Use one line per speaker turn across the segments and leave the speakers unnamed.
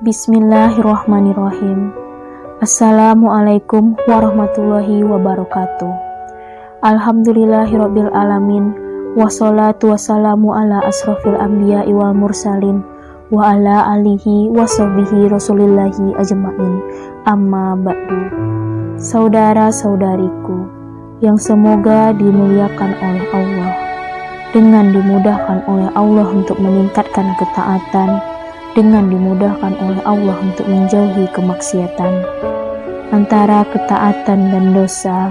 Bismillahirrahmanirrahim. Assalamualaikum warahmatullahi wabarakatuh. Alhamdulillahirabbil alamin. Wassalatu wassalamu ala asrofil anbiya'i wal mursalin wa ala alihi wa sahbihi rasulillahi ajma'in. Amma ba'du. Saudara-saudariku yang semoga dimuliakan oleh Allah, dengan dimudahkan oleh Allah untuk meningkatkan ketaatan, dengan dimudahkan oleh Allah untuk menjauhi kemaksiatan. Antara ketaatan dan dosa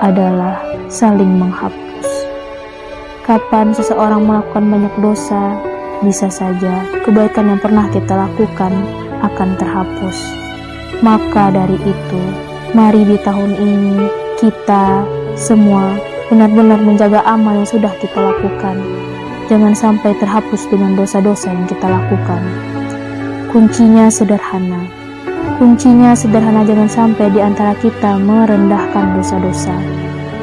adalah saling menghapus. Kapan seseorang melakukan banyak dosa, bisa saja kebaikan yang pernah kita lakukan akan terhapus. Maka dari itu, mari di tahun ini kita semua benar-benar menjaga amal yang sudah kita lakukan. Jangan sampai terhapus dengan dosa-dosa yang kita lakukan. Kuncinya sederhana. Jangan sampai di antara kita merendahkan dosa-dosa.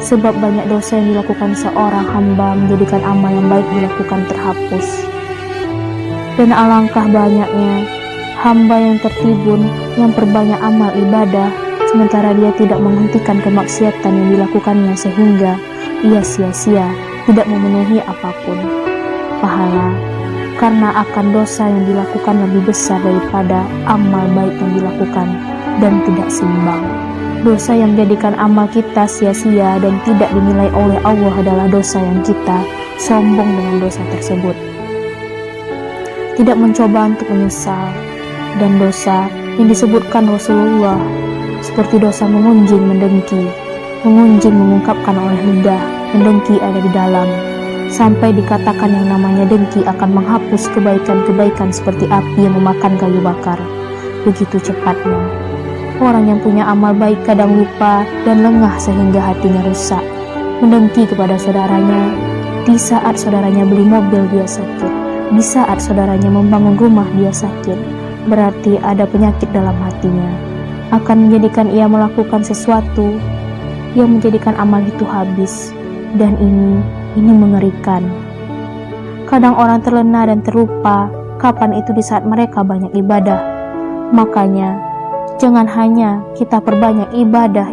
Sebab banyak dosa yang dilakukan seorang hamba menjadikan amal yang baik dilakukan terhapus. Dan alangkah banyaknya hamba yang tertimbun yang perbanyak amal ibadah, sementara dia tidak menghentikan kemaksiatan yang dilakukannya sehingga ia sia-sia, tidak memenuhi apapun pahala, karena akan dosa yang dilakukan lebih besar daripada amal baik yang dilakukan dan tidak seimbang. Dosa yang menjadikan amal kita sia-sia dan tidak dinilai oleh Allah adalah dosa yang kita sombong dengan dosa tersebut, tidak mencoba untuk menyesal. Dan dosa yang disebutkan Rasulullah seperti dosa mengunjing, mendengki. Mengunjing mengungkapkan oleh lidah, mendengki ada di dalam. Sampai dikatakan yang namanya dengki akan menghapus kebaikan-kebaikan seperti api yang memakan kayu bakar. Begitu cepatnya. Orang yang punya amal baik kadang lupa dan lengah sehingga hatinya rusak. Mendengki kepada saudaranya di saat saudaranya beli mobil dia sakit, di saat saudaranya membangun rumah dia sakit. Berarti ada penyakit dalam hatinya, akan menjadikan ia melakukan sesuatu yang menjadikan amal itu habis. Dan ini mengerikan. Kadang orang terlena dan terlupa kapan itu di saat mereka banyak ibadah. Makanya jangan hanya kita perbanyak ibadah,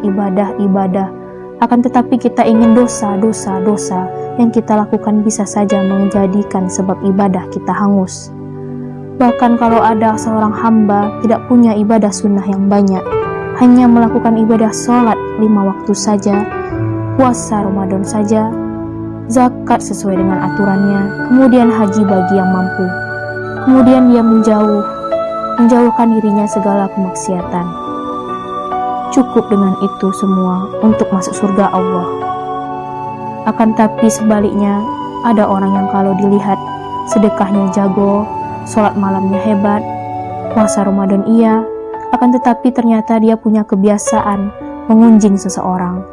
akan tetapi kita ingin dosa yang kita lakukan bisa saja menjadikan sebab ibadah kita hangus. Bahkan kalau ada seorang hamba tidak punya ibadah sunnah yang banyak, hanya melakukan ibadah sholat 5 waktu saja, puasa Ramadan saja, zakat sesuai dengan aturannya, kemudian haji bagi yang mampu, kemudian dia menjauhkan dirinya segala kemaksiatan. Cukup dengan itu semua untuk masuk surga Allah. Akan tapi sebaliknya, ada orang yang kalau dilihat sedekahnya jago, sholat malamnya hebat, puasa Ramadan iya, akan tetapi ternyata dia punya kebiasaan mengunjing seseorang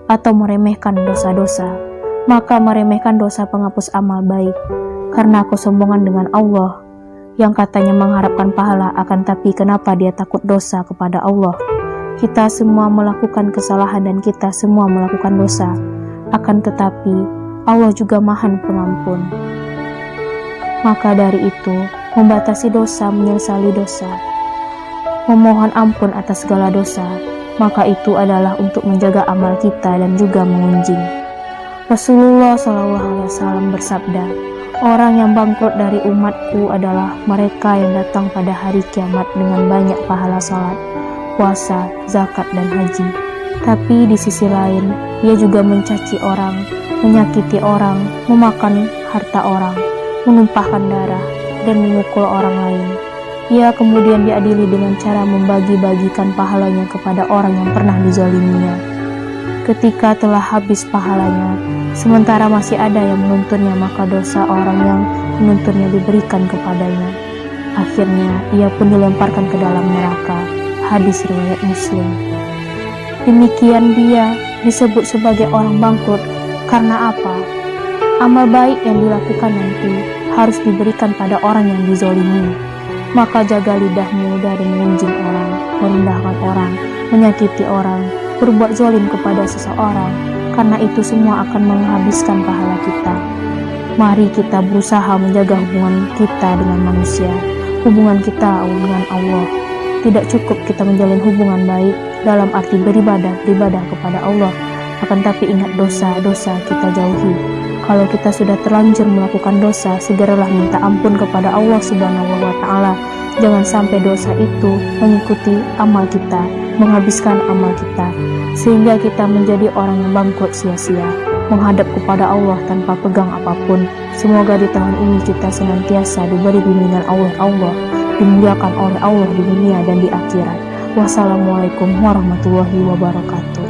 atau meremehkan dosa-dosa. Maka meremehkan dosa penghapus amal baik karena kesombongan dengan Allah yang katanya mengharapkan pahala, akan tapi kenapa dia takut dosa kepada Allah? Kita semua melakukan kesalahan dan kita semua melakukan dosa, akan tetapi Allah juga Maha Pengampun. Maka dari itu, membatasi dosa, menyesali dosa, memohon ampun atas segala dosa, maka itu adalah untuk menjaga amal kita dan juga mengunjing. Rasulullah SAW bersabda, orang yang bangkrut dari umatku adalah mereka yang datang pada hari kiamat dengan banyak pahala salat, puasa, zakat, dan haji. Tapi di sisi lain, ia juga mencaci orang, menyakiti orang, memakan harta orang, menumpahkan darah, dan memukul orang lain. Ia kemudian diadili dengan cara membagi-bagikan pahalanya kepada orang yang pernah dizaliminya. Ketika telah habis pahalanya, sementara masih ada yang menuntunnya, maka dosa orang yang menuntunnya diberikan kepadanya. Akhirnya ia pun dilemparkan ke dalam neraka. Hadis riwayat Muslim. Demikian dia disebut sebagai orang bangkrut. Karena apa? Amal baik yang dilakukan nanti harus diberikan pada orang yang dizolimi. Maka jaga lidahmu dari mengunjing orang, merendahkan orang, menyakiti orang, berbuat zalim kepada seseorang, karena itu semua akan menghabiskan pahala kita. Mari kita berusaha menjaga hubungan kita dengan manusia, hubungan kita dengan Allah. Tidak cukup kita menjalin hubungan baik dalam arti beribadah kepada Allah, akan tapi ingat dosa-dosa kita jauhi. Kalau kita sudah terlanjur melakukan dosa, segeralah minta ampun kepada Allah Subhanahu wa Ta'ala. Jangan sampai dosa itu mengikuti amal kita, menghabiskan amal kita, sehingga kita menjadi orang yang bangkrut sia-sia, menghadap kepada Allah tanpa pegang apapun. Semoga di tahun ini kita senantiasa diberi bimbingan oleh Allah, dimuliakan oleh Allah di dunia dan di akhirat. Wassalamualaikum warahmatullahi wabarakatuh.